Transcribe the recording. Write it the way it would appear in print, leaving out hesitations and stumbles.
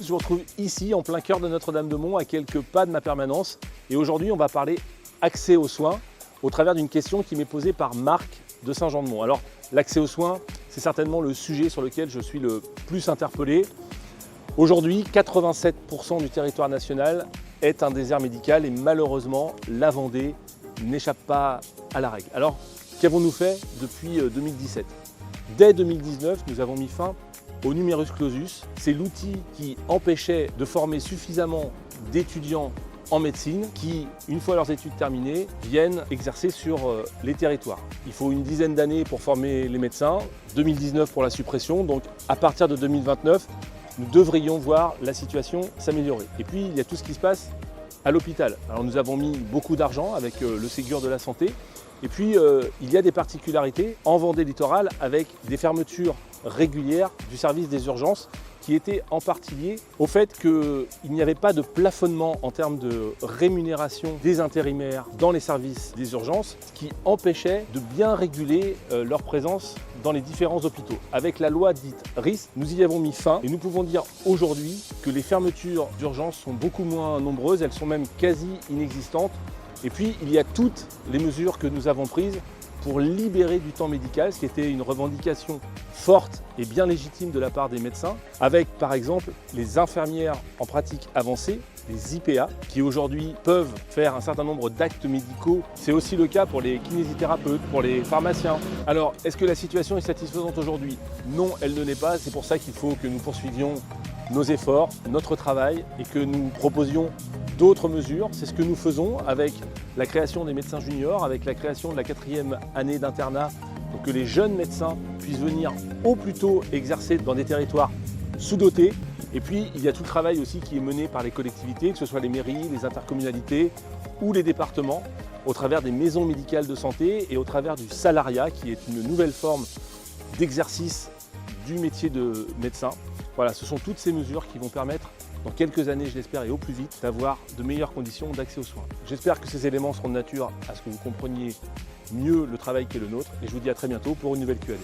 Je vous retrouve ici en plein cœur de Notre-Dame-de-Mont à quelques pas de ma permanence et aujourd'hui on va parler accès aux soins au travers d'une question qui m'est posée par Marc de Saint-Jean-de-Mont. Alors l'accès aux soins, c'est certainement le sujet sur lequel je suis le plus interpellé. Aujourd'hui, 87% du territoire national est un désert médical et malheureusement la Vendée n'échappe pas à la règle. Alors qu'avons-nous fait depuis 2017 ? Dès 2019, nous avons mis fin au numerus clausus. C'est l'outil qui empêchait de former suffisamment d'étudiants en médecine qui, une fois leurs études terminées, viennent exercer sur les territoires. Il faut une dizaine d'années pour former les médecins, 2019 pour la suppression, donc à partir de 2029, nous devrions voir la situation s'améliorer. Et puis, il y a tout ce qui se passe à l'hôpital. Alors nous avons mis beaucoup d'argent avec le Ségur de la santé. Et puis, il y a des particularités en Vendée littorale avec des fermetures régulières du service des urgences qui étaient en partie liées au fait qu'il n'y avait pas de plafonnement en termes de rémunération des intérimaires dans les services des urgences, ce qui empêchait de bien réguler leur présence dans les différents hôpitaux. Avec la loi dite RIS, nous y avons mis fin et nous pouvons dire aujourd'hui que les fermetures d'urgences sont beaucoup moins nombreuses, elles sont même quasi inexistantes. Et puis, il y a toutes les mesures que nous avons prises pour libérer du temps médical, ce qui était une revendication forte et bien légitime de la part des médecins, avec par exemple les infirmières en pratique avancée, les IPA, qui aujourd'hui peuvent faire un certain nombre d'actes médicaux. C'est aussi le cas pour les kinésithérapeutes, pour les pharmaciens. Alors, est-ce que la situation est satisfaisante aujourd'hui ? Non, elle ne l'est pas. C'est pour ça qu'il faut que nous poursuivions nos efforts, notre travail et que nous proposions d'autres mesures. C'est ce que nous faisons avec la création des médecins juniors, avec la création de la 4e année d'internat, pour que les jeunes médecins puissent venir au plus tôt exercer dans des territoires sous-dotés. Et puis, il y a tout le travail aussi qui est mené par les collectivités, que ce soit les mairies, les intercommunalités ou les départements, au travers des maisons médicales de santé et au travers du salariat, qui est une nouvelle forme d'exercice du métier de médecin. Voilà, ce sont toutes ces mesures qui vont permettre, dans quelques années, je l'espère, et au plus vite, d'avoir de meilleures conditions d'accès aux soins. J'espère que ces éléments seront de nature à ce que vous compreniez mieux le travail qui est le nôtre, et je vous dis à très bientôt pour une nouvelle Q&A.